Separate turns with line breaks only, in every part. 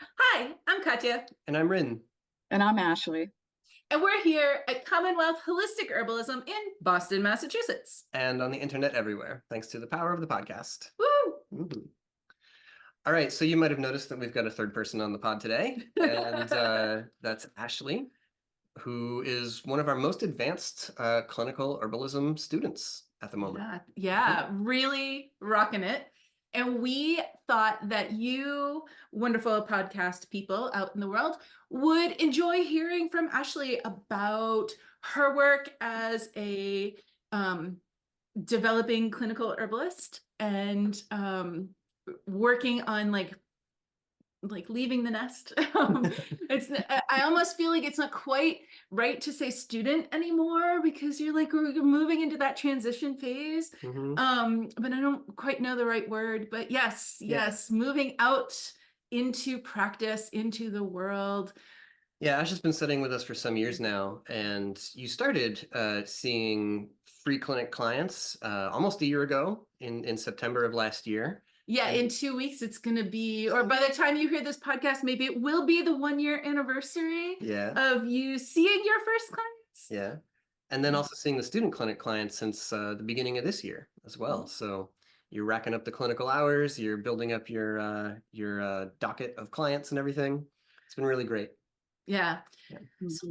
Hi, I'm Katya,
And I'm Rin.
And I'm Ashley.
and we're here at Commonwealth Holistic Herbalism in Boston, Massachusetts.
And on the internet everywhere, thanks to the power of the podcast.
Woo!
Mhm. All right, so you might have noticed that we've got a third person on the pod today, and that's Ashley, who is one of our most advanced clinical herbalism students at the moment.
Yeah, really rocking it. And we thought that you, wonderful podcast people out in the world, would enjoy hearing from Ashley about her work as a developing clinical herbalist and working on like leaving the nest. It's I almost feel like it's not quite right to say student anymore because you're moving into that transition phase.
Mhm.
But I don't quite know the right word. But yes, moving out into practice, into the world.
Yeah, Ash has been studying with us for some years now, and you started seeing free clinic clients almost a year ago in September of last year.
Yeah, in 2 weeks it's gonna be, or by the time you hear this podcast, maybe it will be the 1 year anniversary of you seeing your first clients.
Yeah. And then also seeing the student clinic clients since the beginning of this year as well. So you're racking up the clinical hours, you're building up your docket of clients and everything. It's been really great.
Yeah. So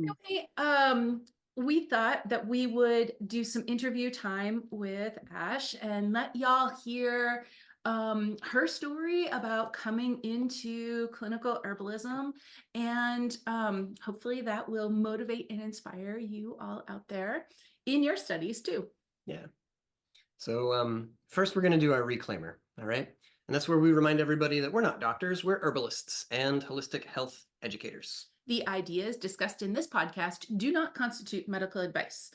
we thought that we would do some interview time with Ash and let y'all hear her story about coming into clinical herbalism, and hopefully that will motivate and inspire you all out there in your studies too.
Yeah. So first we're going to do our reclaimer, all right? And that's where we remind everybody that we're not doctors, we're herbalists and holistic health educators.
The ideas discussed in this podcast do not constitute medical advice.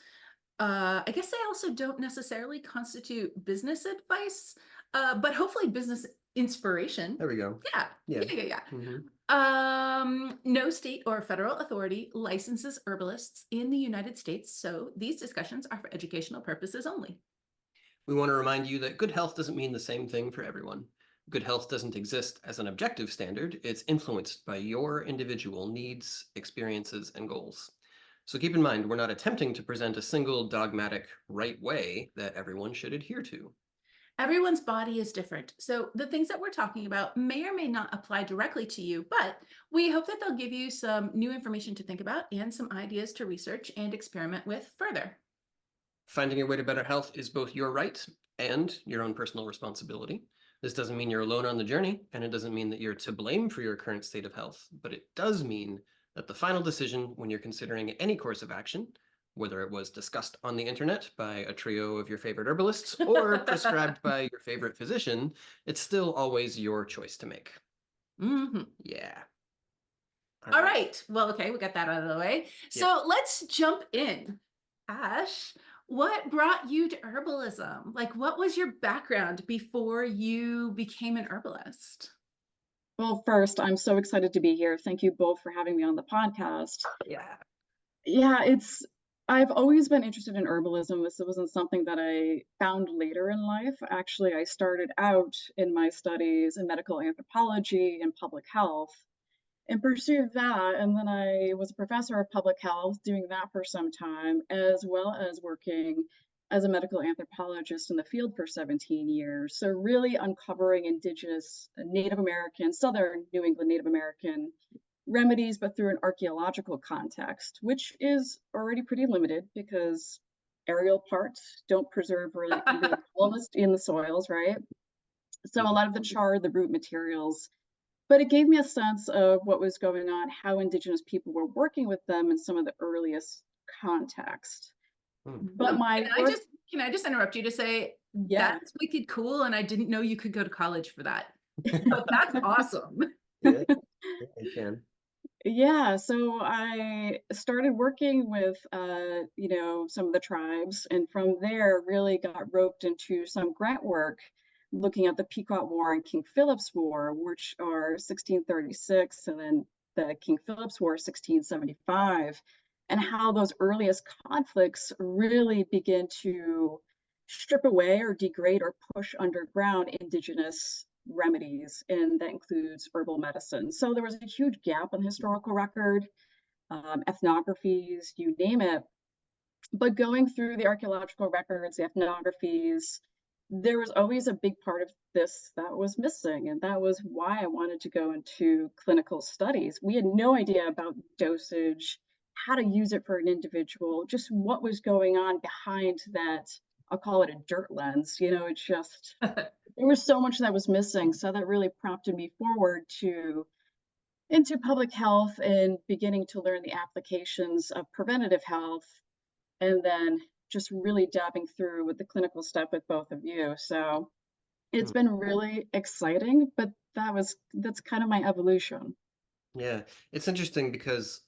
I guess they also don't necessarily constitute business advice, but hopefully business inspiration.
There we go.
Yeah. No state or federal authority licenses herbalists in the United States, so these discussions are for educational purposes only.
We want to remind you that good health doesn't mean the same thing for everyone. Good health doesn't exist as an objective standard. It's influenced by your individual needs, experiences, and goals. So keep in mind, we're not attempting to present a single dogmatic right way that everyone should adhere to.
Everyone's body is different, so the things that we're talking about may or may not apply directly to you, but we hope that they'll give you some new information to think about and some ideas to research and experiment with further.
Finding your way to better health is both your right and your own personal responsibility. This doesn't mean you're alone on the journey, and it doesn't mean that you're to blame for your current state of health, but it does mean that the final decision when you're considering any course of action, whether it was discussed on the internet by a trio of your favorite herbalists or prescribed by your favorite physician, it's still always your choice to make. Yeah.
All right. Well, okay, we got that out of the way. So let's jump in. Ash, what brought you to herbalism? Like, what was your background before you became an herbalist?
Well, first, I'm so excited to be here. Thank you both for having me on the podcast. Yeah, I've always been interested in herbalism. This wasn't something that I found later in life. Actually, I started out in my studies in medical anthropology and public health and pursued that. And then I was a professor of public health, doing that for some time, as well as working as a medical anthropologist in the field for 17 years. So really uncovering indigenous Native American, Southern New England Native American remedies, but through an archaeological context, which is already pretty limited because aerial parts don't preserve really almost in the soils, right? So a lot of the char, the root materials, but it gave me a sense of what was going on, how indigenous people were working with them in some of the earliest context. But
can I just interrupt you to say that's wicked cool, and I didn't know you could go to college for that. But that's awesome.
Yeah, you can.
Yeah, so I started working with some of the tribes, and from there really got roped into some grant work looking at the Pequot War and King Philip's War, which are 1636, and then the King Philip's War, 1675, and how those earliest conflicts really begin to strip away or degrade or push underground indigenous remedies, and that includes herbal medicine. So there was a huge gap in the historical record, ethnographies, you name it. But going through the archaeological records, the ethnographies, there was always a big part of this that was missing. And that was why I wanted to go into clinical studies. We had no idea about dosage, how to use it for an individual, just what was going on behind that. I'll call it a dirt lens. It's just, there was so much that was missing. So that really prompted me forward into public health and beginning to learn the applications of preventative health, and then just really dabbing through with the clinical stuff with both of you. So it's been really exciting, but that's kind of my evolution.
Yeah, it's interesting because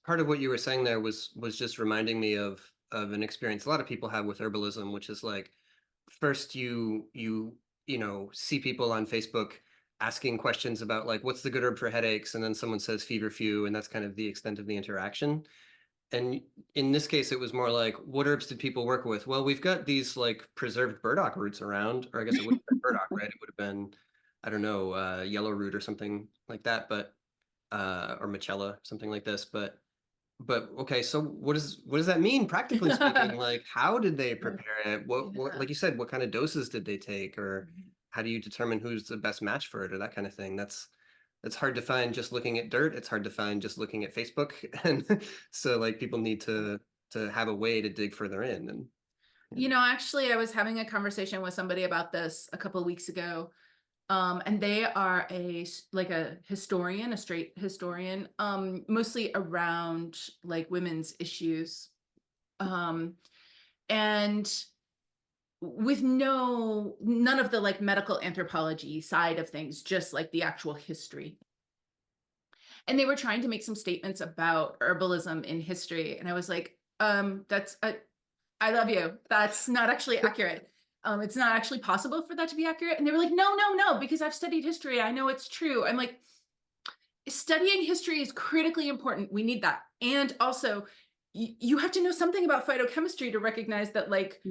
part of what you were saying there was just reminding me of an experience a lot of people have with herbalism, which is like, first you see people on Facebook asking questions about like, what's the good herb for headaches, and then someone says feverfew, and that's kind of the extent of the interaction. And in this case, it was more like, what herbs did people work with? Well, we've got these like preserved burdock roots around, or I guess it wouldn't have been burdock, right? It would have been, I don't know, yellow root or something like that, but or Michela, something like this. But okay, so what does that mean practically speaking? Like, how did they prepare it? What like you said, what kind of doses did they take, or how do you determine who's the best match for it, or that kind of thing? That's hard to find just looking at dirt. It's hard to find just looking at Facebook. And so like people need to have a way to dig further in. And
Actually, I was having a conversation with somebody about this a couple of weeks ago. And they are a historian, a straight historian, mostly around like women's issues. And with none of the like medical anthropology side of things, just like the actual history. And they were trying to make some statements about herbalism in history. And I was like, I love you. That's not actually accurate. It's not actually possible for that to be accurate. And they were like, no, because I've studied history. I know it's true. I'm like, studying history is critically important. We need that. And also you have to know something about phytochemistry to recognize that like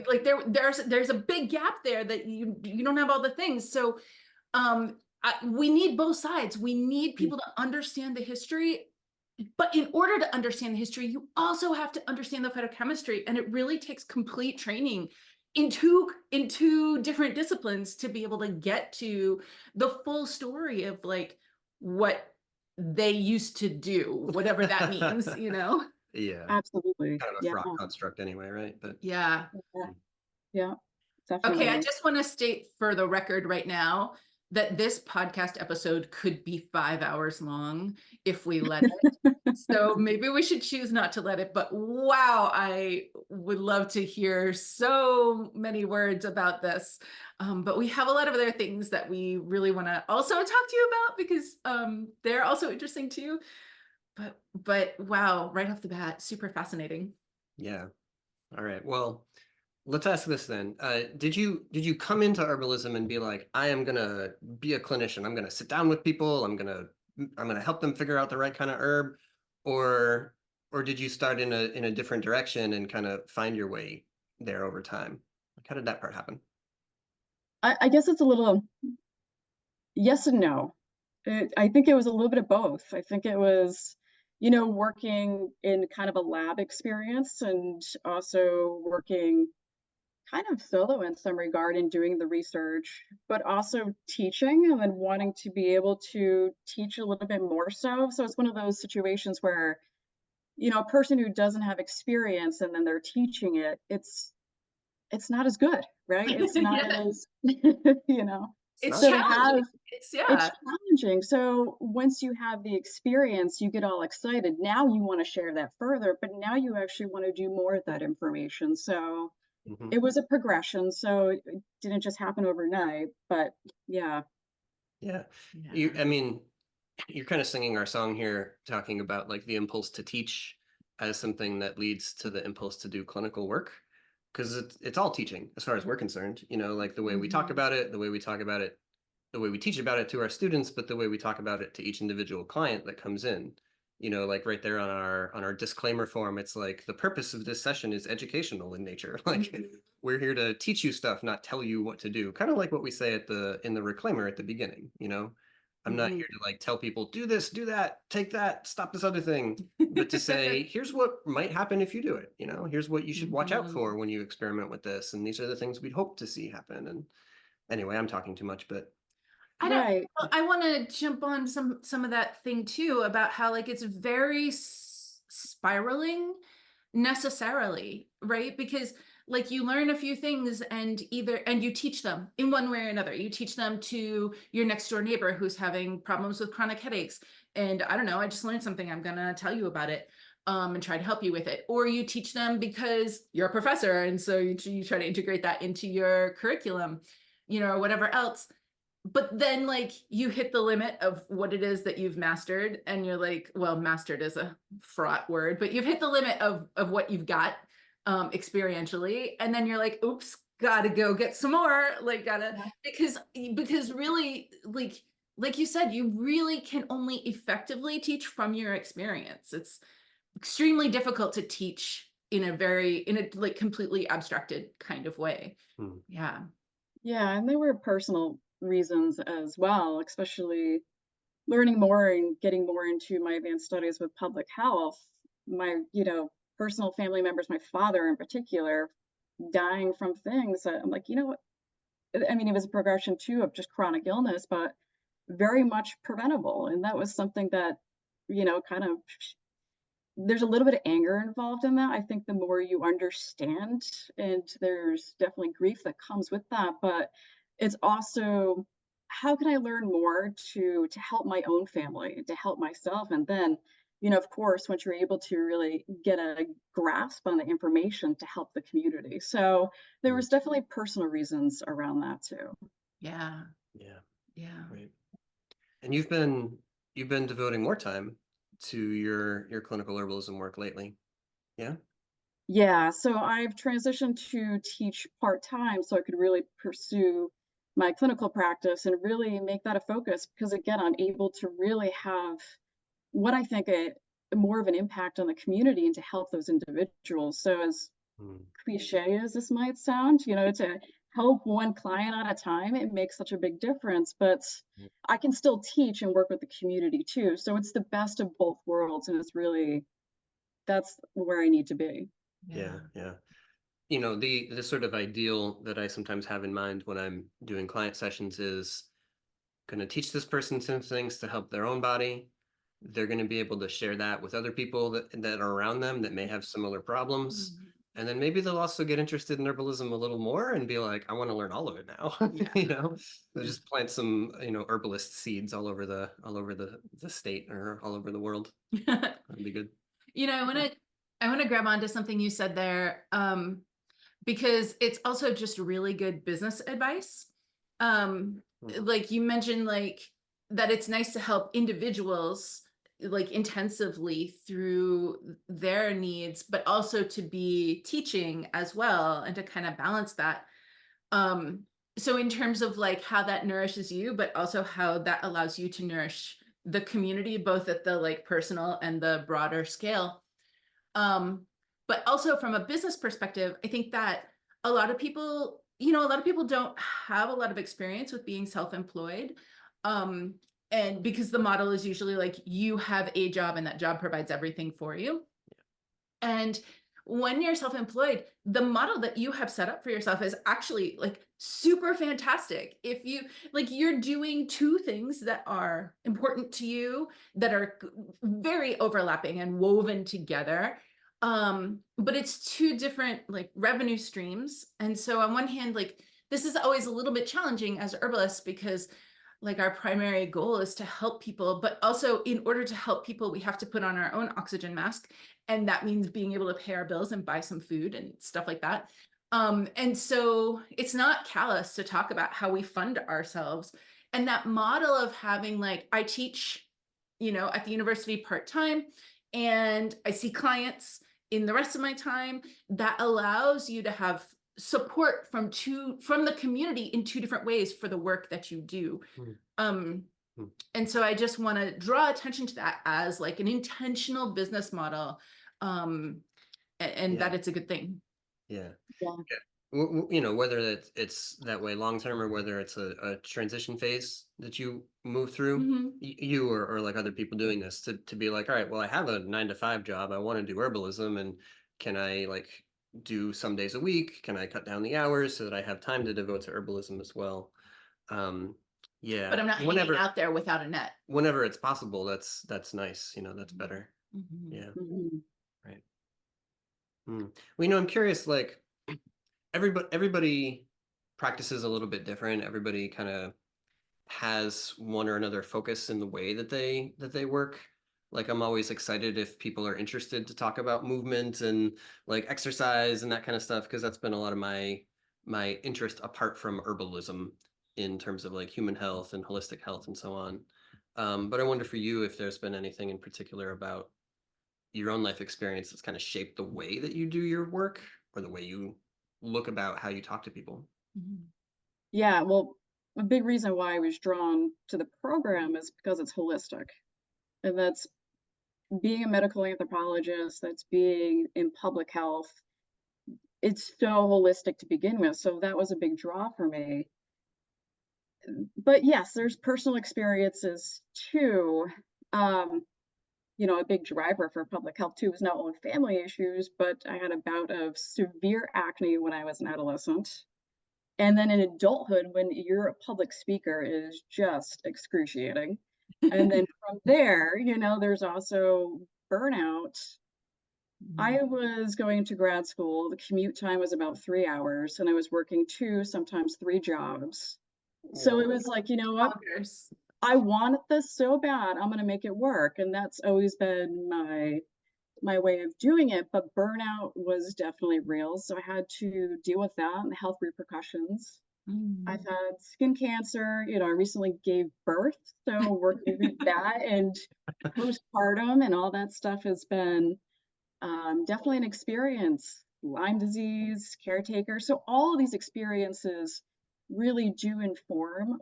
there's a big gap there that you don't have all the things. So we need both sides. We need people to understand the history, but in order to understand the history, you also have to understand the phytochemistry, and it really takes complete training in two different disciplines to be able to get to the full story of like what they used to do, whatever that means,
Yeah,
Absolutely.
kind of a
Yeah.
frog construct anyway, right? But
Yeah.
Yeah,
Okay, I
definitely.
just want to state for the record right now that this podcast episode could be 5 hours long if we let it. So maybe we should choose not to let it, but wow, I would love to hear so many words about this. But we have a lot of other things that we really want to also talk to you about because they're also interesting too. But wow, right off the bat, super fascinating.
yeah. All right. Well, let's ask this then. Did you come into herbalism and be like, I am gonna be a clinician. I'm gonna sit down with people. I'm gonna help them figure out the right kind of herb, or did you start in a different direction and kind of find your way there over time? Like, how did that part happen?
I guess it's a little yes and no. I think it was a little bit of both. I think it was, working in kind of a lab experience and also working kind of solo in some regard in doing the research, but also teaching and then wanting to be able to teach a little bit more so. So it's one of those situations where, a person who doesn't have experience and then they're teaching it, it's not as good, right? It's not
Yeah.
as, you know.
It's
So to have
challenging.
it's challenging. So once you have the experience, you get all excited. Now you want to share that further, but now you actually want to do more with that information. So
Mhm.
it was a progression. So it didn't just happen overnight, but yeah.
Yeah.
Yeah.
I mean, you're kind of singing our song here, talking about like the impulse to teach as something that leads to the impulse to do clinical work. Because it's all teaching as far as we're concerned, like the way we talk about it, the way we talk about it, the way we teach about it to our students, but the way we talk about it to each individual client that comes in. like right there on our disclaimer form, it's like the purpose of this session is educational in nature. Like we're here to teach you stuff, not tell you what to do. Kind of like what we say in the reclaimer at the beginning, I'm not here to like tell people do this, do that, take that, stop this other thing, but to say, here's what might happen if you do it. Here's what you should watch out for when you experiment with this. And these are the things we'd hope to see happen. And anyway, I'm talking too much, but
Right.
I want to jump on some of that thing too about how like it's very spiraling necessarily, right? Because like you learn a few things and you teach them in one way or another. You teach them to your next door neighbor who's having problems with chronic headaches. And I don't know, I just learned something. I'm going to tell you about it. And try to help you with it. Or you teach them because you're a professor. And so you try to integrate that into your curriculum, or whatever else. But then like you hit the limit of what it is that you've mastered, and you're like, well, mastered is a fraught word, but you've hit the limit of what you've got experientially, and then you're like, oops, gotta go get some more, like because really like you said, you really can only effectively teach from your experience. It's extremely difficult to teach in a like completely abstracted kind of way. Yeah.
Yeah, and there were personal reasons as well, especially learning more and getting more into my advanced studies with public health. My, personal family members, my father in particular, dying from things that I'm like, what? I mean, it was a progression too of just chronic illness, but very much preventable. And that was something that, kind of there's a little bit of anger involved in that. I think the more you understand, and there's definitely grief that comes with that, but it's also how can I learn more to help my own family, to help myself, and then, of course, once you're able to really get a grasp on the information to help the community. So there was definitely personal reasons around that too.
Yeah.
Yeah.
Yeah.
Right. And you've been devoting more time to your clinical herbalism work lately. Yeah.
Yeah, so I've transitioned to teach part-time so I could really pursue my clinical practice and really make that a focus because again, I'm able to really have what I think more of an impact on the community and to help those individuals. So as cliche as this might sound, to help one client at a time, it makes such a big difference, but I can still teach and work with the community too. So it's the best of both worlds, and it's really that's where I need to be.
Yeah. The sort of ideal that I sometimes have in mind when I'm doing client sessions is going to teach this person some things to help their own body. They're going to be able to share that with other people that are around them that may have similar problems. And then maybe they'll also get interested in herbalism a little more and be like, I want to learn all of it now. They'll just plant some, herbalist seeds all over the state or all over the world. That'd be good.
I want to grab onto something you said there, because it's also just really good business advice. Like you mentioned, like that it's nice to help individuals like intensively through their needs, but also to be teaching as well and to kind of balance that. So in terms of like how that nourishes you, but also how that allows you to nourish the community, both at the like personal and the broader scale. But also from a business perspective, I think that a lot of people don't have a lot of experience with being self-employed. And because the model is usually like you have a job and that job provides everything for you. And when you're self-employed, the model that you have set up for yourself is actually like super fantastic. If you like, you're doing two things that are important to you that are very overlapping and woven together. But it's two different like revenue streams. And so on one hand, like this is always a little bit challenging as herbalists because like our primary goal is to help people, but also in order to help people, we have to put on our own oxygen mask. And that means being able to pay our bills and buy some food and stuff like that. And so it's not callous to talk about how we fund ourselves. And that model of having like, I teach, at the university part-time, and I see clients in the rest of my time, that allows you to have support from the community in two different ways for the work that you do. And so I just want to draw attention to that as like an intentional business model, and that it's a good thing.
Yeah.
Yeah.
You know, whether it's that way long term or whether it's a transition phase that you move through, you or like other people doing this to be like, all right, well, I have a 9 to 5 job. I want to do herbalism, and can I like do some days a week? Can I cut down the hours so that I have time to devote to herbalism as well? Yeah.
But I'm not hanging out there without a net.
Whenever it's possible, that's nice. You know, that's better. Yeah. Right. Well, you know, I'm curious, like everybody practices a little bit different. Everybody kind of has one or another focus in the way that they work. Like I'm always excited if people are interested to talk about movement and like exercise and that kind of stuff, because that's been a lot of my interest apart from herbalism in terms of like human health and holistic health and so on. But I wonder for you if there's been anything in particular about your own life experience that's kind of shaped the way that you do your work or the way you look about how you talk to people.
Yeah, well, a big reason why I was drawn to the program is because it's holistic. And that's being a medical anthropologist, that's being in public health. It's so holistic to begin with. So that was a big draw for me. But yes, there's personal experiences too. You know, a big driver for public health too was not only family issues, but I had a bout of severe acne when I was an adolescent. And then in adulthood, when you're a public speaker, is just excruciating. And then from there, you know, there's also burnout. I was going to grad school. The commute time was about 3 hours, and I was working 2, sometimes 3 jobs. So it was like, you know what? I wanted this so bad. I'm going to make it work. And that's always been my way of doing it, but burnout was definitely real. So I had to deal with that and the health repercussions. I've had skin cancer, you know, I recently gave birth, so working through that and postpartum and all that stuff has been definitely an experience. Lyme disease, caretaker. So all of these experiences really do inform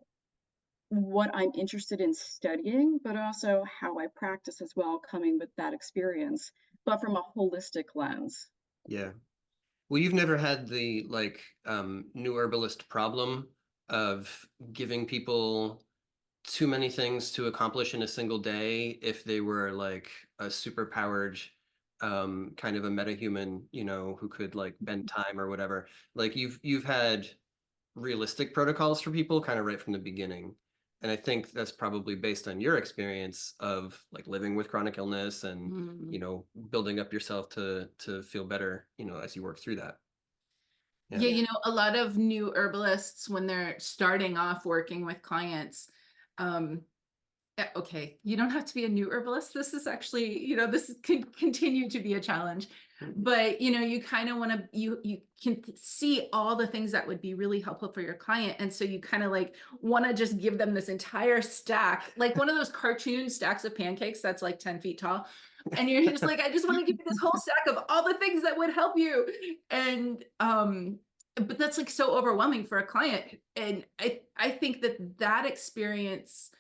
what I'm interested in studying, but also how I practice as well, coming with that experience, but from a holistic lens.
Yeah. Well, you've never had the like new herbalist problem of giving people too many things to accomplish in a single day if they were like a super powered kind of a metahuman, you know, who could like bend time or whatever. Like you've had realistic protocols for people kind of right from the beginning. And I think that's probably based on your experience of like living with chronic illness and, you know, building up yourself to feel better, you know, as you work through that.
Yeah, you know, a lot of new herbalists, when they're starting off working with clients, okay, you don't have to be a new herbalist. This is actually, you know, this can continue to be a challenge, but you know, you kind of want to, you can see all the things that would be really helpful for your client. And so you kind of like want to just give them this entire stack, like one of those cartoon stacks of pancakes that's like 10 feet tall. And you're just like, I just want to give you this whole stack of all the things that would help you. And, but that's like so overwhelming for a client. And I think that experience,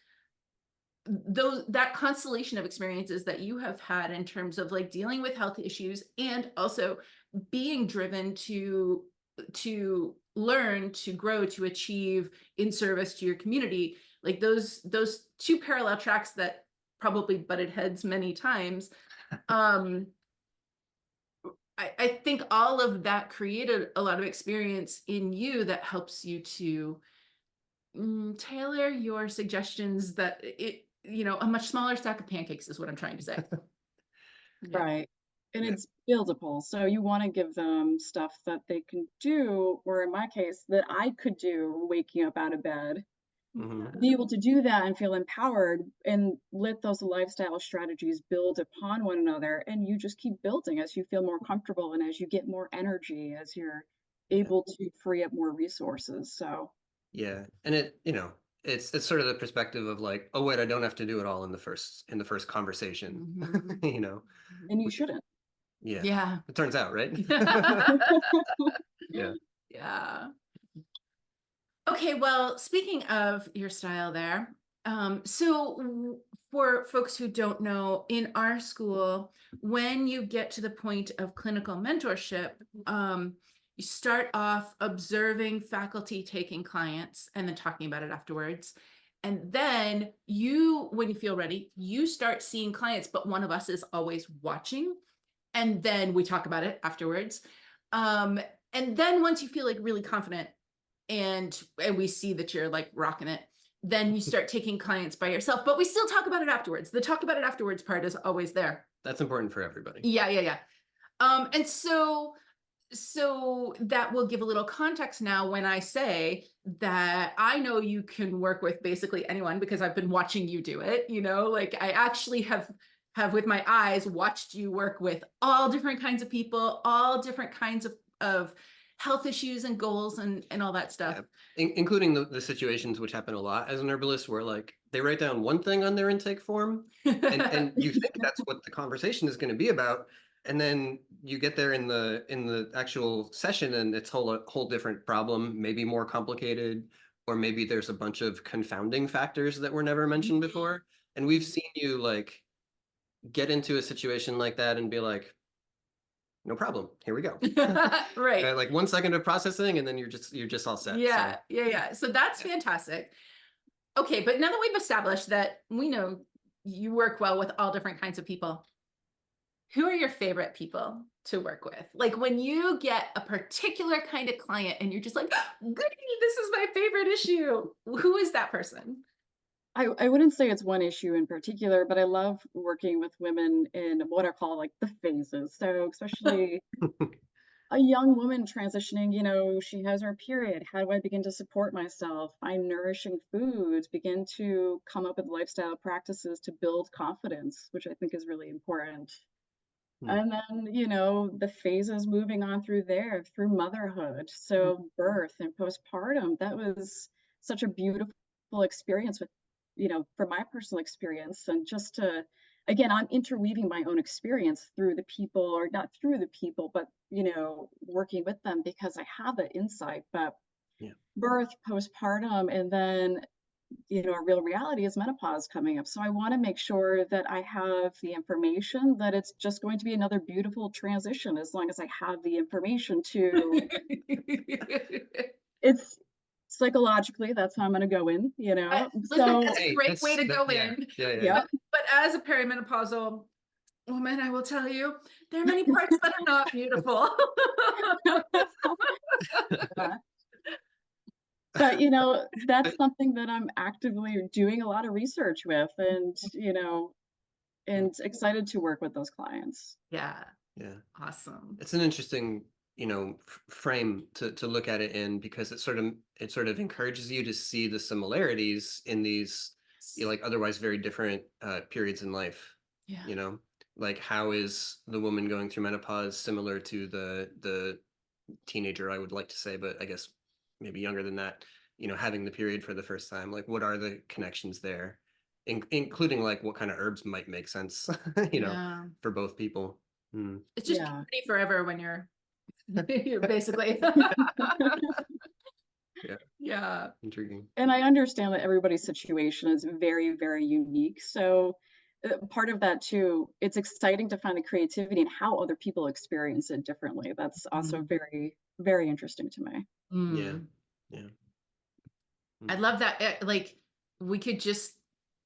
that constellation of experiences that you have had in terms of like dealing with health issues and also being driven to learn, to grow, to achieve in service to your community, like those two parallel tracks that probably butted heads many times. I think all of that created a lot of experience in you that helps you to tailor your suggestions, that you know, a much smaller stack of pancakes is what I'm trying to say.
Right. And it's buildable. So you want to give them stuff that they can do, or in my case, that I could do waking up out of bed, be able to do that and feel empowered and let those lifestyle strategies build upon one another. And you just keep building as you feel more comfortable and as you get more energy, as you're able to free up more resources. So
yeah, and it, you know, it's sort of the perspective of like, oh wait, I don't have to do it all in the first conversation, you know.
and you shouldn't.
Yeah. It turns out, right? Yeah.
Yeah. Okay, well, speaking of your style there, For folks who don't know, in our school, when you get to the point of clinical mentorship, you start off observing faculty taking clients and then talking about it afterwards. And then when you feel ready, you start seeing clients, but one of us is always watching. And then we talk about it afterwards. And then once you feel like really confident and we see that you're like rocking it, then you start taking clients by yourself, but we still talk about it afterwards. The talk about it afterwards part is always there.
That's important for everybody.
Yeah. And so that will give a little context now when I say that I know you can work with basically anyone because I've been watching you do it, like I actually have with my eyes watched you work with all different kinds of people, all different kinds of health issues and goals and all that stuff.
Yeah. Including the situations which happen a lot as an herbalist where like they write down one thing on their intake form and you think that's what the conversation is going to be about. And then you get there in the actual session and it's a whole different problem, maybe more complicated, or maybe there's a bunch of confounding factors that were never mentioned before. And we've seen you like get into a situation like that and be like, no problem. Here we go.
Right.
Like 1 second of processing and then you're just all set.
Yeah. So that's fantastic. Okay, but now that we've established that we know you work well with all different kinds of people, who are your favorite people to work with? Like when you get a particular kind of client and you're just like, goody, this is my favorite issue. Who is that person?
I wouldn't say it's one issue in particular, but I love working with women in what are called like the phases. So especially a young woman transitioning, she has her period. How do I begin to support myself? Find nourishing foods, begin to come up with lifestyle practices to build confidence, which I think is really important. And then, the phases moving on through motherhood. So birth and postpartum, that was such a beautiful experience with, from my personal experience. And just to, again, I'm interweaving my own experience through the people, or not through the people, but, working with them because I have that insight. But birth, postpartum, and then a real reality is menopause coming up. So I want to make sure that I have the information, that it's just going to be another beautiful transition as long as I have the information to. It's psychologically, that's how I'm going to go in,
Listen,
So
that's a great way to go in.
Yeah.
But as a perimenopausal woman, I will tell you, there are many parts that are not beautiful.
But, that's something that I'm actively doing a lot of research with and, and excited to work with those clients.
Yeah.
Yeah.
Awesome.
It's an interesting, frame to look at it in because it sort of encourages you to see the similarities in these like otherwise very different periods in life.
Yeah.
Like how is the woman going through menopause similar to the teenager, I would like to say, but I guess maybe younger than that, having the period for the first time, like what are the connections there, including like what kind of herbs might make sense, for both people.
It's just puberty forever when you're basically. Yeah.
Intriguing.
And I understand that everybody's situation is very, very unique. So part of that too, it's exciting to find the creativity in how other people experience it differently. That's also very, very interesting to me.
Yeah.
I love that. Like we could just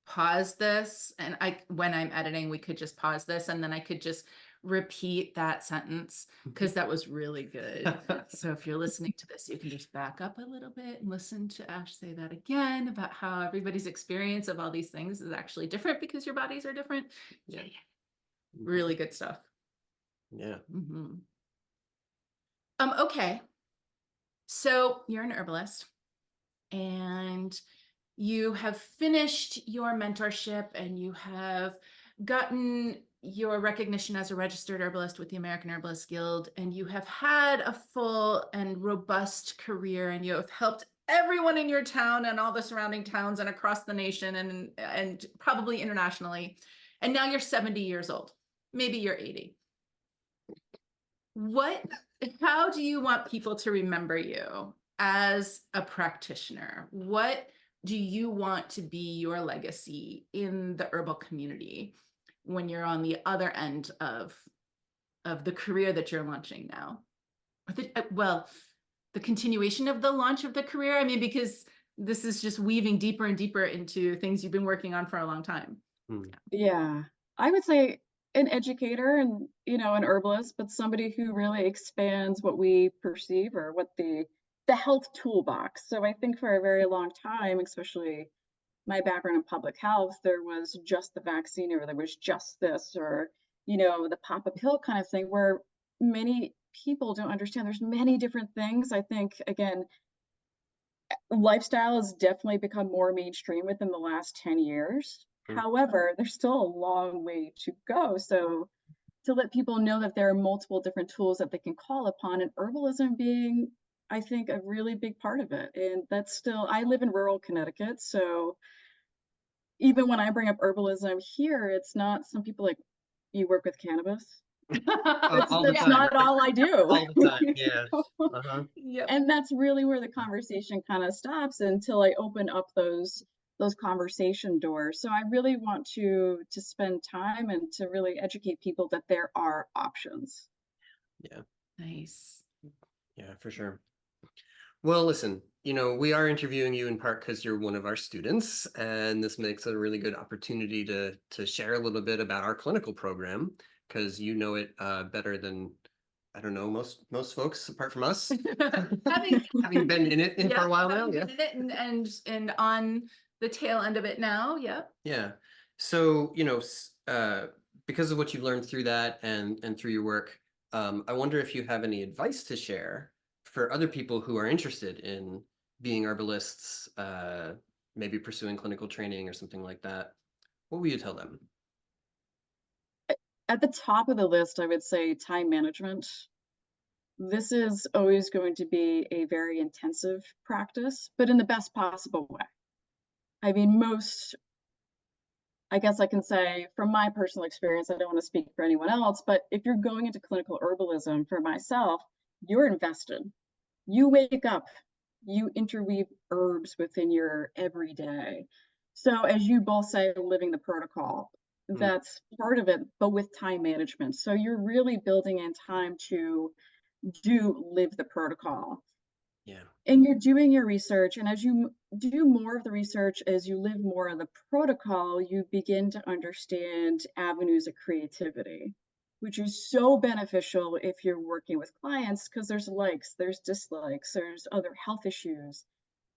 pause this and when I'm editing, we could just pause this and then I could just repeat that sentence because that was really good. So if you're listening to this, you can just back up a little bit and listen to Ash say that again about how everybody's experience of all these things is actually different because your bodies are different. Yeah. Really good stuff.
Yeah.
Okay. So you're an herbalist and you have finished your mentorship and you have gotten your recognition as a registered herbalist with the American Herbalist Guild, and you have had a full and robust career, and you have helped everyone in your town and all the surrounding towns and across the nation and probably internationally. And now you're 70 years old. Maybe you're 80. How do you want people to remember you as a practitioner? What do you want to be your legacy in the herbal community when you're on the other end of the career that you're launching now? Well, the continuation of the launch of the career. I mean, because this is just weaving deeper and deeper into things you've been working on for a long time.
Yeah, I would say an educator and, an herbalist, but somebody who really expands what we perceive or what the health toolbox. So I think for a very long time, especially my background in public health, there was just the vaccine or there was just this or, the pop a pill kind of thing where many people don't understand there's many different things. I think, again, lifestyle has definitely become more mainstream within the last 10 years. However, there's still a long way to go. So to let people know that there are multiple different tools that they can call upon, and herbalism being, I think, a really big part of it. And that's still, I live in rural Connecticut, so even when I bring up herbalism here, it's not some people like, you work with cannabis? That's not all I do.
All the time, yeah.
Yep.
And that's really where the conversation kind of stops until I open up those conversation doors. So I really want to spend time and to really educate people that there are options.
Yeah.
Nice.
Yeah, for sure. Well, listen, we are interviewing you in part because you're one of our students, and this makes a really good opportunity to share a little bit about our clinical program, because you know it better than, I don't know, most folks apart from us, having been in it for a while now. Yeah.
And on the tail end of it now. Yeah.
Yeah. So, because of what you've learned through that and through your work, I wonder if you have any advice to share for other people who are interested in being herbalists, maybe pursuing clinical training or something like that. What will you tell them?
At the top of the list, I would say time management. This is always going to be a very intensive practice, but in the best possible way. I mean, I guess I can say from my personal experience, I don't want to speak for anyone else, but if you're going into clinical herbalism, for myself, you're invested. You wake up, you interweave herbs within your everyday. So as you both say, living the protocol, that's part of it, but with time management. So you're really building in time to live the protocol.
Yeah.
And you're doing your research, and as you do more of the research, as you live more of the protocol, you begin to understand avenues of creativity, which is so beneficial if you're working with clients, because there's likes, there's dislikes, there's other health issues,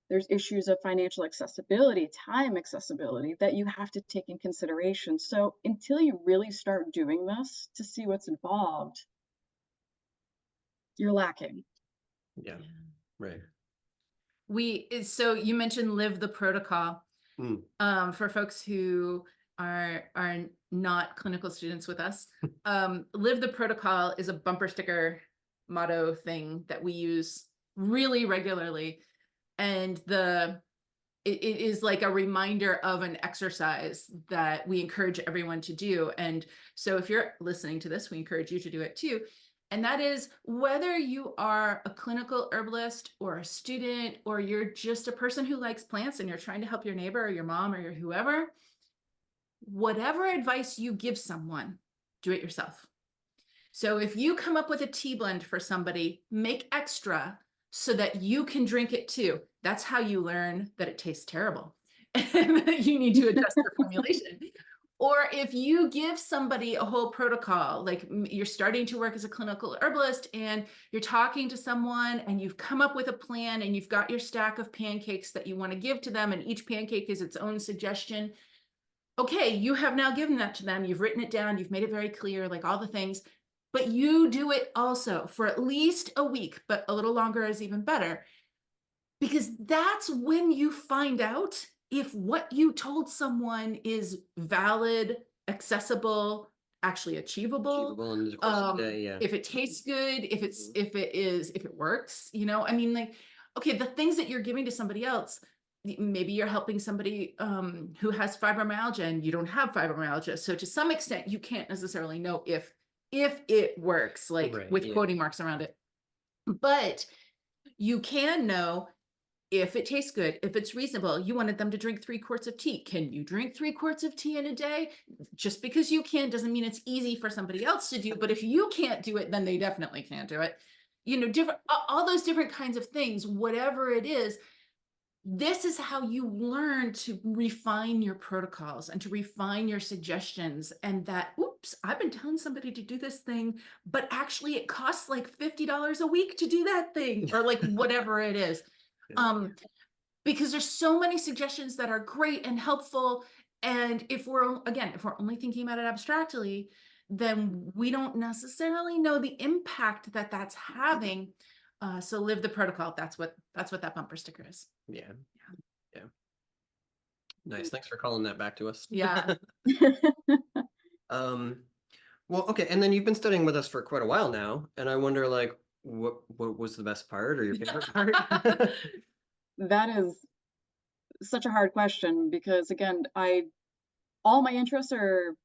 there's issues of financial accessibility, time accessibility that you have to take in consideration. So until you really start doing this to see what's involved, you're lacking.
Yeah. Right.
So you mentioned live the protocol. For folks who are not clinical students with us, live the protocol is a bumper sticker motto thing that we use really regularly. And it is like a reminder of an exercise that we encourage everyone to do. And so if you're listening to this, we encourage you to do it too. And that is, whether you are a clinical herbalist or a student, or you're just a person who likes plants and you're trying to help your neighbor or your mom or your whoever, whatever advice you give someone, do it yourself. So if you come up with a tea blend for somebody, make extra so that you can drink it too. That's how you learn that it tastes terrible and that you need to adjust your formulation. Or if you give somebody a whole protocol, like you're starting to work as a clinical herbalist and you're talking to someone and you've come up with a plan and you've got your stack of pancakes that you want to give to them, and each pancake is its own suggestion. Okay, you have now given that to them. You've written it down. You've made it very clear, like all the things, but you do it also for at least a week, but a little longer is even better, because that's when you find out if what you told someone is valid, accessible, actually achievable
in the course of the day, yeah.
If it tastes good, if it works, I mean, like, okay, the things that you're giving to somebody else, maybe you're helping somebody who has fibromyalgia and you don't have fibromyalgia. So to some extent, you can't necessarily know if it works, like with quoting marks around it. But you can know if it tastes good, if it's reasonable. You wanted them to drink 3 quarts of tea. Can you drink 3 quarts of tea in a day? Just because you can doesn't mean it's easy for somebody else to do, but if you can't do it, then they definitely can't do it. Different, all those different kinds of things, whatever it is. This is how you learn to refine your protocols and to refine your suggestions. And that, oops, I've been telling somebody to do this thing, but actually it costs like $50 a week to do that thing, or like whatever it is. Because there's so many suggestions that are great and helpful. And if we're only thinking about it abstractly, then we don't necessarily know the impact that that's having. So live the protocol. That's what that bumper sticker is.
Yeah. Nice. Thanks for calling that back to us.
Yeah.
Well, okay. And then you've been studying with us for quite a while now, and I wonder, like, what was the best part or your favorite part?
That is such a hard question because again, all my interests they're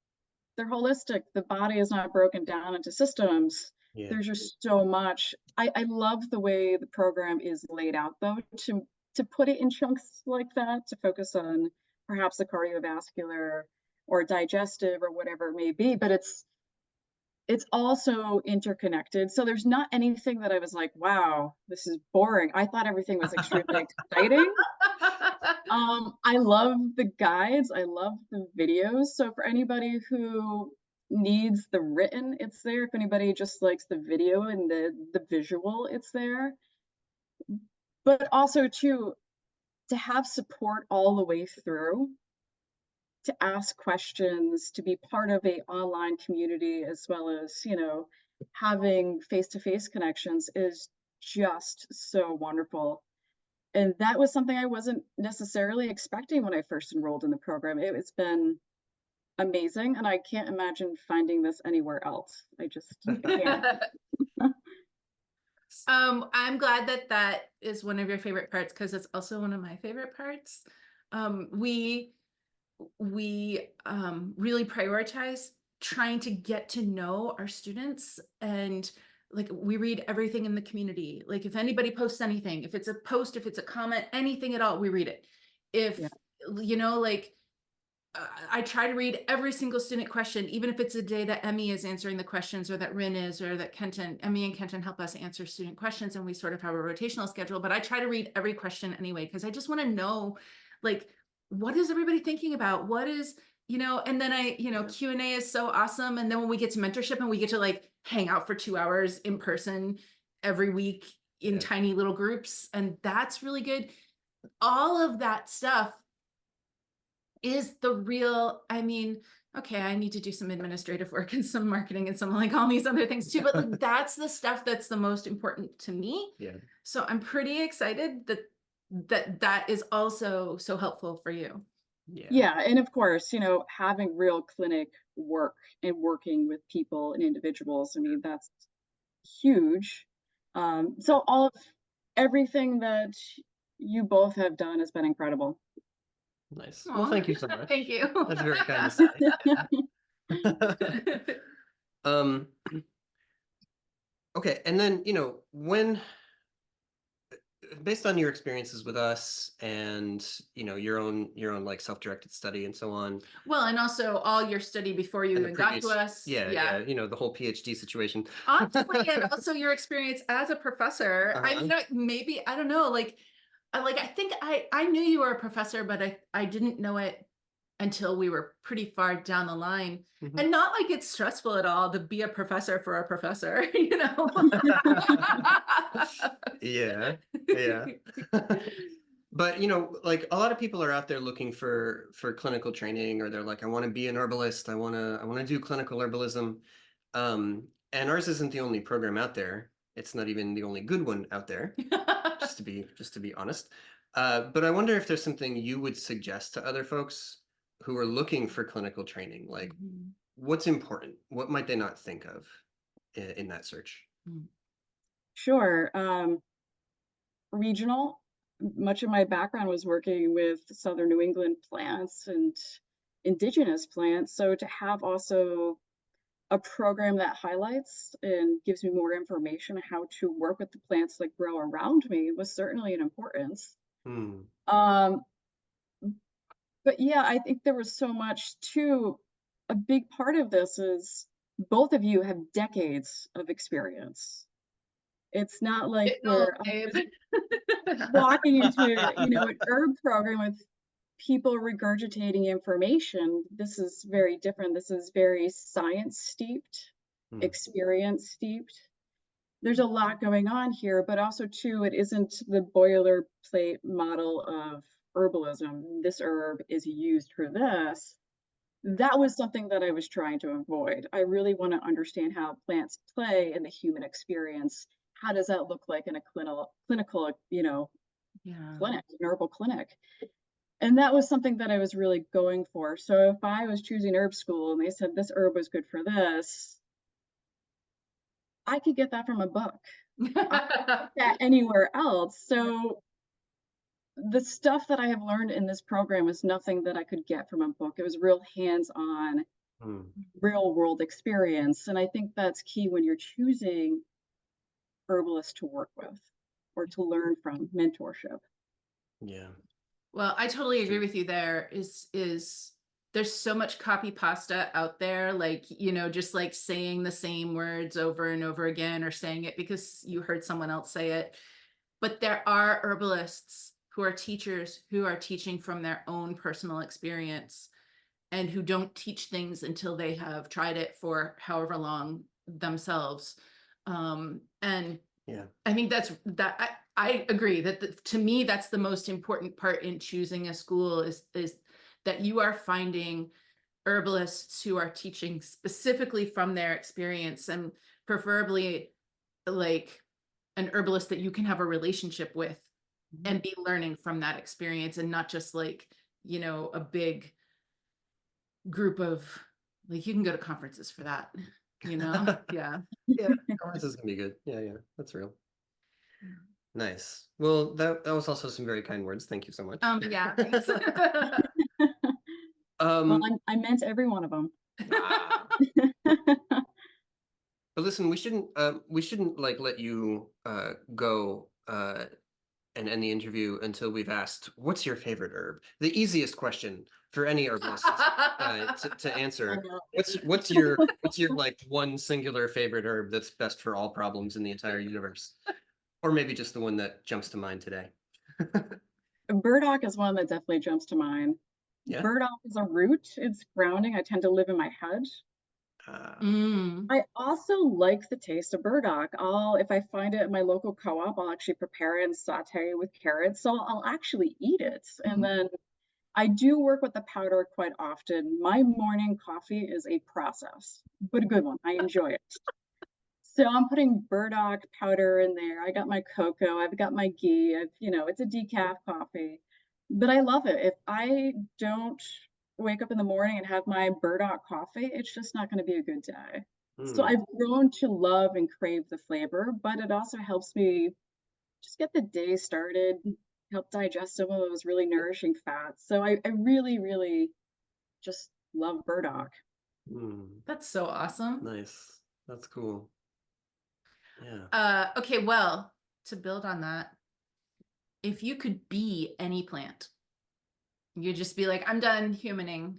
holistic. The body is not broken down into systems.
Yeah.
There's just so much. I love the way the program is laid out though, to put it in chunks like that, to focus on perhaps the cardiovascular or digestive or whatever it may be, but it's also interconnected. So there's not anything that I was like, wow, this is boring. I thought everything was extremely exciting. I love the guides. I love the videos. So for anybody who needs the written, it's there. If anybody just likes the video and the visual, it's there. But also too, to have support all the way through, to ask questions, to be part of a online community, as well as, having face-to-face connections is just so wonderful. And that was something I wasn't necessarily expecting when I first enrolled in the program. It's been amazing, and I can't imagine finding this anywhere else. I can't.
I'm glad that is one of your favorite parts, because it's also one of my favorite parts. We really prioritize trying to get to know our students, and like we read everything in the community. Like if anybody posts anything, if it's a post, if it's a comment, anything at all, we read it. If I try to read every single student question, even if it's a day that Emmy is answering the questions, or that Rin is, or that Emmy and Kenton help us answer student questions, and we sort of have a rotational schedule. But I try to read every question anyway, because I just want to know, like, what is everybody thinking about? What is, and then Q&A is so awesome. And then when we get to mentorship and we get to like hang out for 2 hours in person every week in tiny little groups, and that's really good. All of that stuff is the real, okay, I need to do some administrative work and some marketing and some like all these other things too, but like that's the stuff that's the most important to me.
Yeah.
So I'm pretty excited that is also so helpful for you.
Yeah, and of course, having real clinic work and working with people and individuals, that's huge. So everything that you both have done has been incredible.
Nice. Well, thank you so much.
Thank you.
That's very kind to say. Okay, and then based on your experiences with us and your own like self-directed study and so on.
Well, and also all your study before you even got to us.
Yeah. The whole PhD situation.
Honestly, and also your experience as a professor. Maybe I don't know, I think I knew you were a professor, but I didn't know it until we were pretty far down the line. Mm-hmm. And not like it's stressful at all to be a professor for a professor,
Yeah. But like a lot of people are out there looking for clinical training, or they're like, I want to be an herbalist, I want to do clinical herbalism. And ours isn't the only program out there. It's not even the only good one out there. just to be honest. But I wonder if there's something you would suggest to other folks who are looking for clinical training, like what's important? What might they not think of in that search?
Sure. Regional. Much of my background was working with Southern New England plants and indigenous plants. So to have also a program that highlights and gives me more information on how to work with the plants that grow around me was certainly an importance.
Hmm.
Um, but yeah, I think there was so much too. A big part of this is both of you have decades of experience. It's not like
Oh,
where I
babe.
was walking into, an herb program with people regurgitating information. This is very different. This is very science steeped,
Hmm.
experience steeped. There's a lot going on here, but also too, it isn't the boilerplate model of herbalism. This herb is used for this. That was something that I was trying to avoid. I really want to understand how plants play in the human experience. How does that look like in a clinical,
Yeah.
clinic, an herbal clinic? And that was something that I was really going for. So if I was choosing herb school and they said this herb was good for this, I could get that from a book. I can't get that anywhere else. So the stuff that I have learned in this program is nothing that I could get from a book. It was real hands-on,
Hmm.
real world experience. And I think that's key when you're choosing herbalists to work with or to learn from mentorship.
Yeah.
Well, I totally agree
True.
with you there. Is there's so much copy pasta out there, like, just like saying the same words over and over again, or saying it because you heard someone else say it. But there are herbalists who are teachers who are teaching from their own personal experience and who don't teach things until they have tried it for however long themselves. And
Yeah.
I think I agree that to me, that's the most important part in choosing a school is that you are finding herbalists who are teaching specifically from their experience, and preferably like an herbalist that you can have a relationship with and be learning from that experience, and not just like, a big group of, like, you can go to conferences for that, yeah.
Yeah. Conferences can be good. Yeah. Yeah. That's real. Nice. Well, that was also some very kind words. Thank you so much.
Yeah, thanks.
Well,
Um,
I meant every one of them.
ah. But listen, we shouldn't like let you go and end the interview until we've asked, what's your favorite herb? The easiest question for any herbalist to
I
answer.
know.
What's your like one singular favorite herb that's best for all problems in the entire universe? Or maybe just the one that jumps to mind today.
Burdock is one that definitely jumps to mind.
Yeah.
Burdock is a root. It's grounding. I tend to live in my head.
Mm.
I also like the taste of burdock. If I find it at my local co-op, I'll actually prepare it and saute it with carrots. So I'll actually eat it. And then I do work with the powder quite often. My morning coffee is a process, but a good one. I enjoy it. So I'm putting burdock powder in there. I got my cocoa, I've got my ghee. It's a decaf coffee, but I love it. If I don't wake up in the morning and have my burdock coffee, it's just not going to be a good day. So
Hmm.
I've grown to love and crave the flavor, but it also helps me just get the day started, help digest some of those really nourishing fats. So I really, really just love burdock.
Hmm.
That's so awesome.
Nice. That's cool. Yeah.
Okay, well, to build on that, if you could be any plant, you'd just be like, I'm done humaning.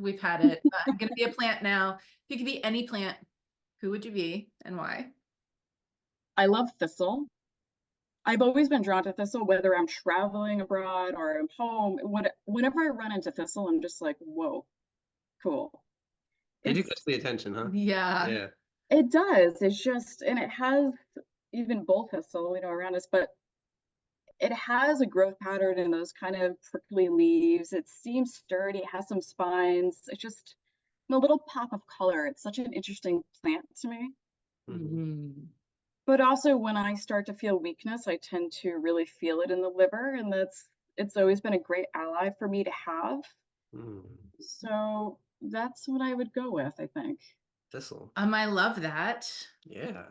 We've had it. I'm gonna be a plant now. If you could be any plant, who would you be and why?
I love thistle. I've always been drawn to thistle, whether I'm traveling abroad or I'm home. Whenever I run into thistle, I'm just like, whoa, cool.
They do
It's
catch the attention, huh?
Yeah.
Yeah.
it does. It's just, and it has even bull thistle, around us, but it has a growth pattern in those kind of prickly leaves. It seems sturdy, it has some spines. It's just a little pop of color. It's such an interesting plant to me.
Mhm.
But also when I start to feel weakness, I tend to really feel it in the liver, and it's always been a great ally for me to have.
Mm.
So that's what I would go with, I think.
Thistle.
I love that.
Yeah.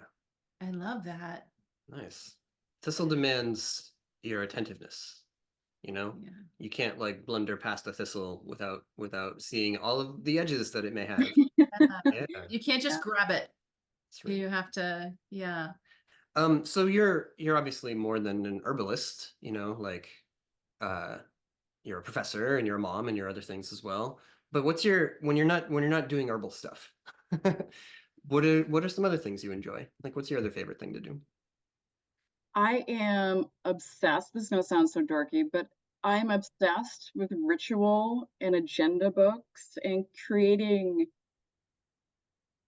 I love that.
Nice. Thistle demands your attentiveness.
Yeah.
You can't like blunder past a thistle without seeing all of the edges that it may have. Yeah,
You can't just
Yeah.
grab it.
that's right.
You have to, yeah.
So you're obviously more than an herbalist, like you're a professor and you're a mom and you're other things as well. But when you're not doing herbal stuff, what are some other things you enjoy? Like, what's your other favorite thing to do?
I am obsessed. This is gonna sound so dorky, but I'm obsessed with ritual and agenda books and creating.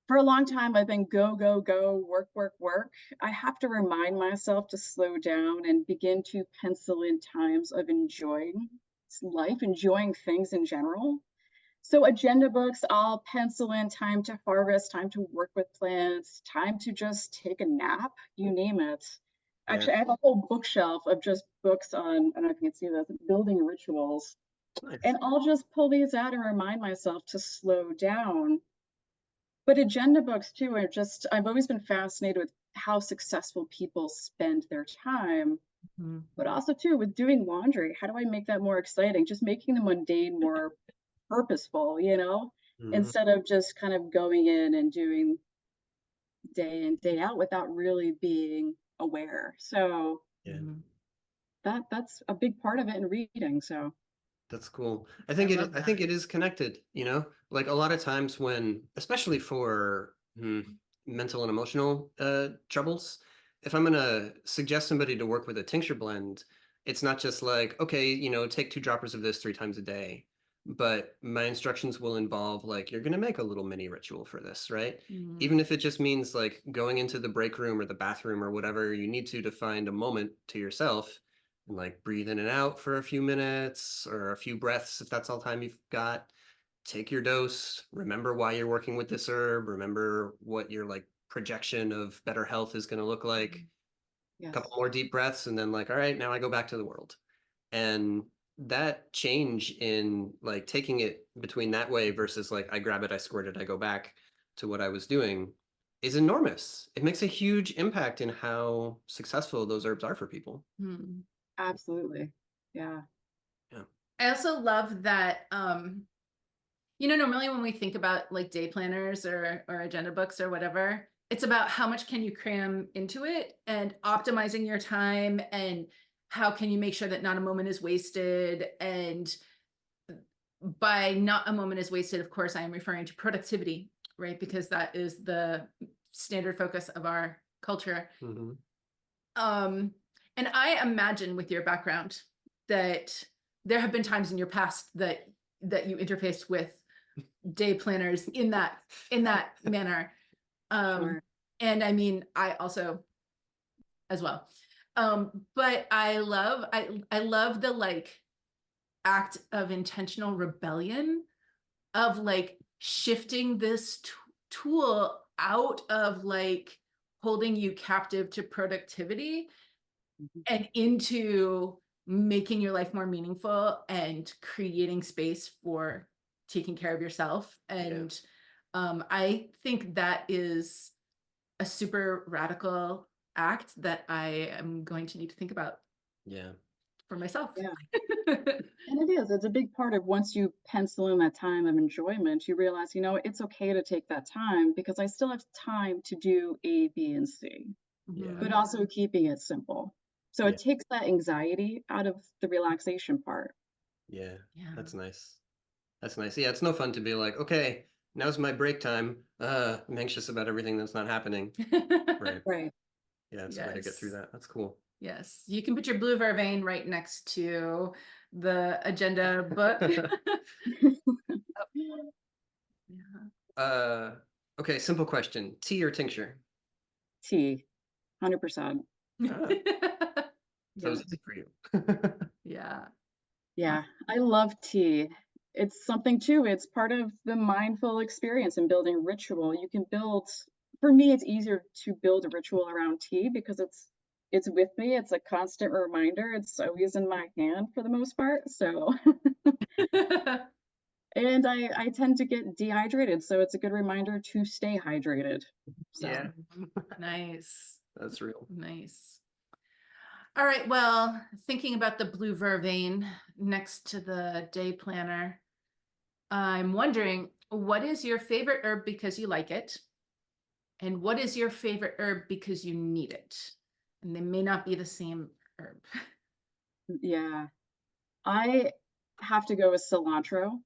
For a long time, I've been go, go, go, work, work, work. I have to remind myself to slow down and begin to pencil in times of enjoying life, enjoying things in general. So agenda books, I'll pencil in time to harvest, time to work with plants, time to just take a nap, you name it.
Yeah,
Actually, I have a whole bookshelf of just books on, I don't know if you can see this, building rituals.
nice.
And I'll just pull these out and remind myself to slow down. But agenda books too are just, I've always been fascinated with how successful people spend their time,
Mhm.
but also too with doing laundry. How do I make that more exciting? Just making the mundane more purposeful,
Mhm.
instead of just kind of going in and doing day in, day out without really being aware. So
Yeah.
Mhm.
that's a big part of it in reading. So
That's cool.
I love
I
that.
think it is connected, like a lot of times when, especially for mental and emotional troubles, if I'm gonna suggest somebody to work with a tincture blend, it's not just like, okay, take 2 droppers of this 3 times a day, but my instructions will involve like you're gonna make a little mini ritual for this, right?
Mhm.
Even if it just means like going into the break room or the bathroom or whatever you need to find a moment to yourself and like breathe in and out for a few minutes or a few breaths if that's all time you've got. Take your dose, remember why you're working with this herb, remember what your like projection of better health is going to look like. A couple
yes.
more deep breaths and then like, all right, now I go back to the world. And that change in like taking it between that way versus like I grab it, I squirt it, I go back to what I was doing is enormous. It makes a huge impact in how successful those herbs are for people.
Mhm.
Absolutely. Yeah.
Yeah.
I also love that, normally when we think about like day planners or agenda books or whatever, it's about how much can you cram into it and optimizing your time and how can you make sure that not a moment is wasted. And by not a moment is wasted, of course, I am referring to productivity, right? Because that is the standard focus of our culture.
Mm-hmm.
Um, and I imagine with your background that there have been times in your past that you interfaced with day planners in that manner.
Sure.
And I mean, I also as well. But I love the like act of intentional rebellion of like shifting this tool out of like holding you captive to productivity
Mhm.
and into making your life more meaningful and creating space for taking care of yourself.
Yeah.
And I think that is a super radical act that I am going to need to think about
Yeah.
for myself.
Yeah. And it is. It's a big part of once you pencil in that time of enjoyment, you realize, it's okay to take that time because I still have time to do A, B, and C,
Yeah.
but
Mhm.
also keeping it simple. So
Yeah.
it takes that anxiety out of the relaxation part.
Yeah.
Yeah.
That's nice. That's nice. Yeah, it's no fun to be like, okay, now's my break time. I'm anxious about everything that's not happening. Right.
Right.
Yeah, it's a way to get through
Yes.
that. That's cool.
Yes. You can put your blue vervain right next to the agenda book. Yeah.
uh okay, simple question. Tea or tincture?
Tea, 100%.
Ah, so
Yeah.
it's easy for you.
Yeah.
Yeah, I love tea. It's something too, it's part of the mindful experience in building ritual. You can build, for me, it's easier to build a ritual around tea because it's with me. It's a constant reminder. It's always in my hand for the most part. So, and I tend to get dehydrated, so it's a good reminder to stay hydrated. So,
Yeah,
Nice.
that's real.
Nice. All right. Well, thinking about the blue vervain next to the day planner, I'm wondering what is your favorite herb because you like it? And what is your favorite herb because you need it? And they may not be the same herb.
yeah. I have to go with cilantro.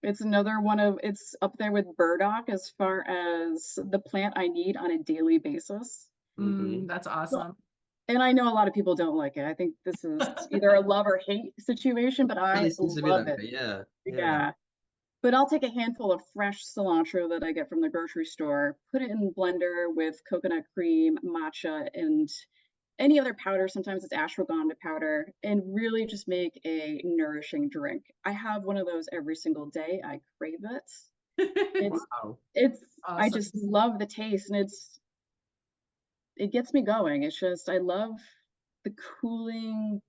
It's another one of it's up there with burdock as far as the plant I need on a daily basis.
That's
So,
awesome.
and I know a lot of people don't like it. I think this is either a love or hate situation, but I
Really seems to be
love
that
it.
way. Yeah.
Yeah. But I'll take a handful of fresh cilantro that I get from the grocery store, put it in the blender with coconut cream, matcha, and any other powder. Sometimes it's ashwagandha powder, and really just make a nourishing drink. I have one of those every single day. I crave it. It's
Wow.
it's I
Awesome.
just love the taste, and it gets me going. It's just I love the cooling.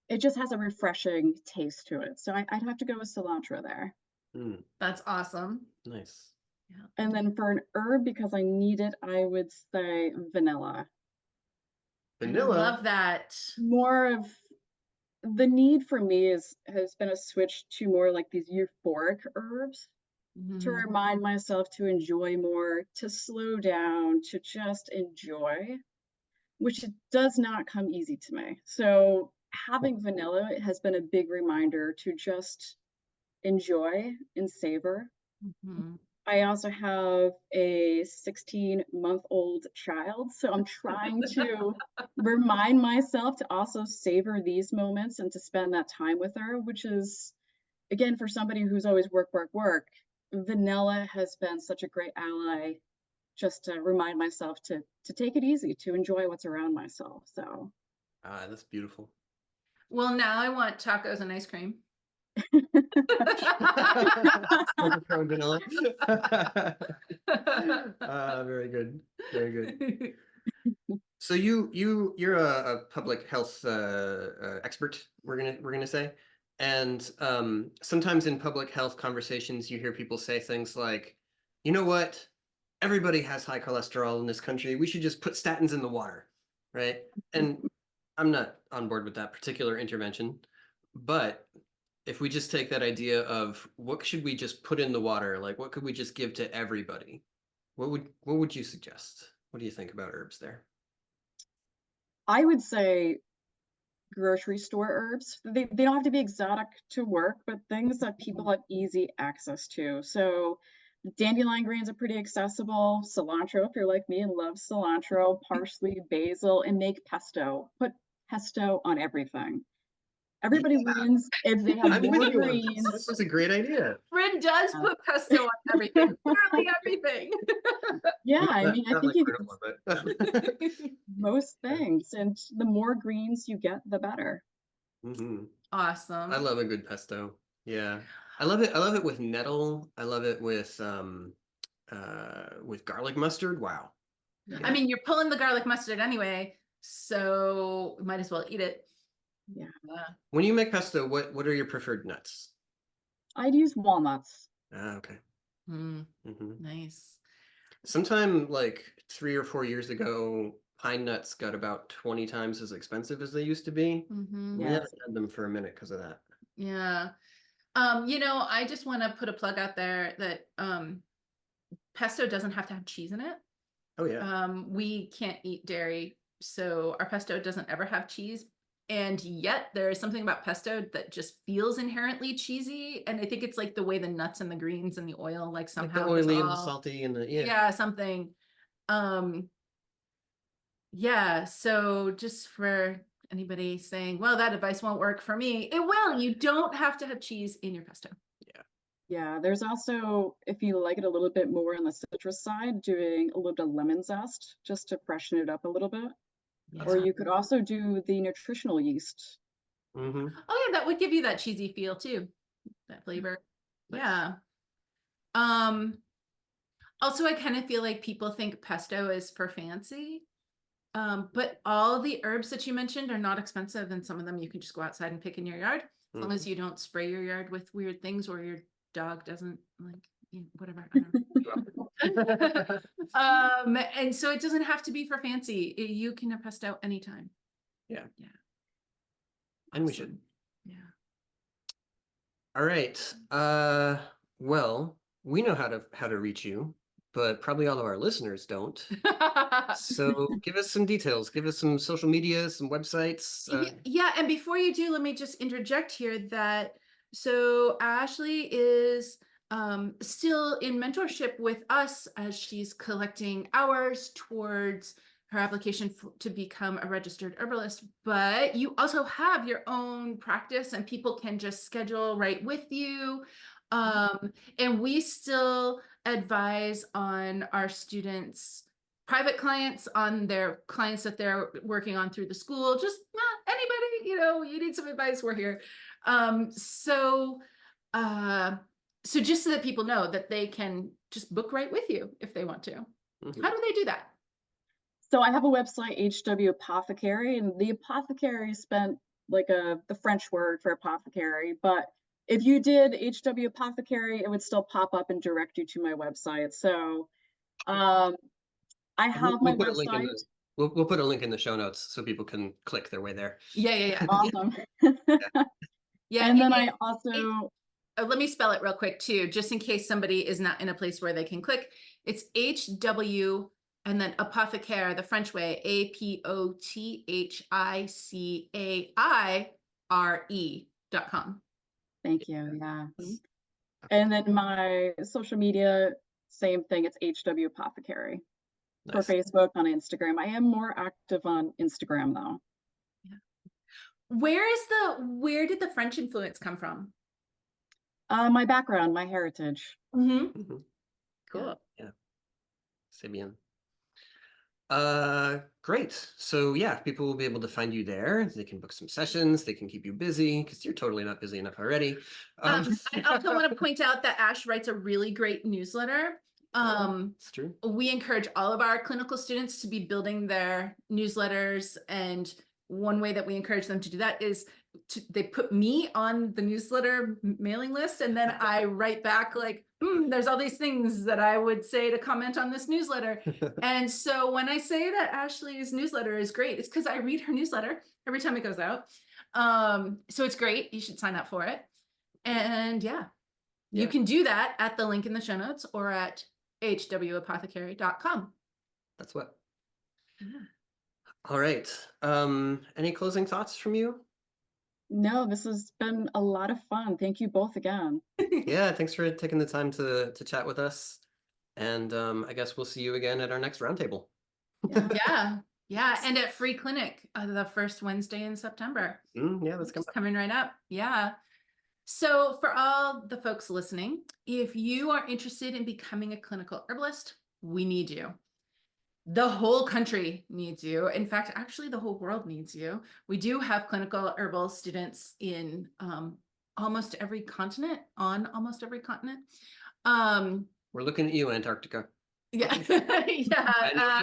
It just has a refreshing taste to it. So I'd have to go with cilantro there.
Mm,
That's awesome.
nice.
Yeah.
And then for an herb, because I need it, I would say vanilla.
I
Vanilla.
love that.
More of the need for me has been a switch to more like these euphoric herbs to
Mhm.
remind myself to enjoy more, to slow down, to just enjoy, which it does not come easy to me. So having vanilla has been a big reminder to just enjoy and savor.
Mhm.
I also have a 16-month-old child, so I'm trying to remind myself to also savor these moments and to spend that time with her, which is, again, for somebody who's always work, work, work, vanilla has been such a great ally just to remind myself to take it easy, to enjoy what's around myself. So
Ah, that's beautiful.
Well, now I want tacos and ice cream.
Overthrown vanilla. Very good. Very good. So you're a public health expert, we're gonna say, and sometimes in public health conversations you hear people say things like, you know what, everybody has high cholesterol in this country. We should just put statins in the water, right? And I'm not on board with that particular intervention, but if we just take that idea of what should we just put in the water, like what could we just give to everybody? What would you suggest? What do you think about herbs there?
I would say grocery store herbs. They don't have to be exotic to work, but things that people have easy access to. So dandelion greens are pretty accessible. Cilantro, if you're like me and love cilantro, parsley, basil, and make pesto. Put pesto on everything. Everybody
Yeah,
wins if they have
I'm with
more
you on this.
greens.
This is a great idea.
Rin does put pesto on everything, literally everything.
Yeah, I mean, I
Not
think
like
you
granola, but
most things, and the more greens you get, the better.
Mhm.
Awesome.
I love a good pesto. Yeah. I love it. I love it with nettle. I love it with garlic mustard. Wow.
I
Yeah.
mean, you're pulling the garlic mustard anyway, so might as well eat it.
Yeah,
When you make pesto, what are your preferred nuts?
I'd use walnuts.
Ah, okay.
Mm,
hmm
nice.
Sometime like 3 or 4 years ago, pine nuts got about 20 times as expensive as they used to be.
Mm-hmm.
We haven't
Yes.
had them for a minute because of that.
Yeah. I just want to put a plug out there that pesto doesn't have to have cheese in it.
Oh yeah.
We can't eat dairy, so our pesto doesn't ever have cheese. And yet there is something about pesto that just feels inherently cheesy. And I think it's like the way the nuts and the greens and the oil, like
Like the
somehow just
oily and the
all,
salty and the
yeah, something. Um, yeah, so just for anybody saying, well, that advice won't work for me, it will. You don't have to have cheese in your pesto.
Yeah, there's also, if you like it a little bit more on the citrus side, doing a little bit of lemon zest just to freshen it up a little bit. Or
Yeah.
you could also do the nutritional yeast.
hmm
Oh yeah, that would give you that cheesy feel too, that flavor.
Nice.
Yeah. Um, Also, I kind of feel like people think pesto is for fancy. But all the herbs that you mentioned are not expensive, and some of them you can just go outside and pick in your yard, as long as you don't spray your yard with weird things or your dog doesn't like whatever. I don't know. And so it doesn't have to be for fancy. You can have pesto anytime.
Yeah.
Yeah.
And we should.
Yeah.
All right. Well, we know how to reach you. but probably all of our listeners don't. So give us some details. Give us some social media, some websites.
Yeah, and before you do, let me just interject here that so Ashley is still in mentorship with us as she's collecting hours towards her application to become a registered herbalist. But you also have your own practice, and people can just schedule right with you. And we still advise on our students' private clients, on their clients that they're working on through the school. Just not anybody, you need some advice, we're here. So just so that people know that they can just book right with you if they want to. How do they do that?
So I have a website, HW Apothecary, and the apothecary spent like the French word for apothecary, but if you did HW Apothecary, it would still pop up and direct you to my website. So I have my website.
We'll put a link in the show notes so people can click their way there.
Yeah.
Awesome.
Yeah.
And then I also
let me spell it real quick too, just in case somebody is not in a place where they can click. It's HW and then apothecary, the French way, APOTHICAIRE.com.
Thank you. Yeah. And then my social media, same thing. It's HW Apothecary. Nice. For Facebook, on Instagram. I am more active on Instagram though.
Yeah. Where did the French influence come from?
My background, my heritage.
Cool.
Yeah. C'est bien. Great. So yeah, people will be able to find you there. They can book some sessions. They can keep you busy because you're totally not busy enough already.
I also want to point out that Ash writes a really great newsletter.
It's true.
We encourage all of our clinical students to be building their newsletters, and one way that we encourage them to do that is they put me on the newsletter mailing list, and then I write back like, there's all these things that I would say to comment on this newsletter. And so when I say that Ashley's newsletter is great, it's because I read her newsletter every time it goes out. So it's great. You should sign up for it. And you can do that at the link in the show notes or at hwapothecary.com.
That's what. All right. Any closing thoughts from you?
No, this has been a lot of fun. Thank you both again.
Yeah, thanks for taking the time to chat with us. And I guess we'll see you again at our next roundtable.
Yeah. And at Free Clinic, the first Wednesday in September.
Yeah, that's
coming right up. Yeah. So for all the folks listening, if you are interested in becoming a clinical herbalist, we need you. The whole country needs you. In fact, actually the whole world needs you. We do have clinical herbal students in almost every continent,
We're looking at you, Antarctica.
Yeah.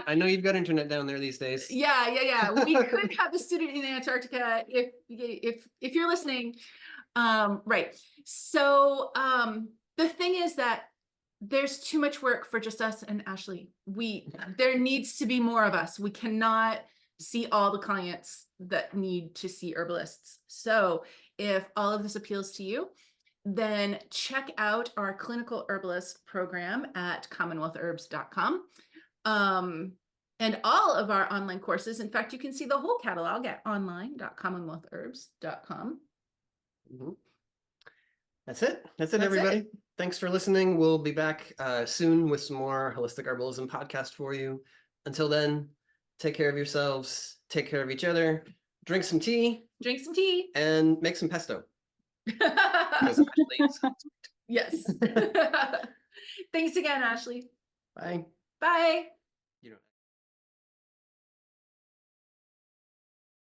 I know you've got internet down there these days.
Yeah. We could have a student in Antarctica if you're listening. Right. So the thing is that there's too much work for just us and Ashley. There needs to be more of us. We cannot see all the clients that need to see herbalists. So if all of this appeals to you, then check out our clinical herbalist program at commonwealthherbs.com. And all of our online courses. In fact, you can see the whole catalog at online.commonwealthherbs.com.
That's it, everybody. Thanks for listening. We'll be back soon with some more Holistic Herbalism podcast for you. Until then, take care of yourselves, take care of each other, drink some tea, and make some pesto.
Yes. Thanks again, Ashley.
Bye.
Bye.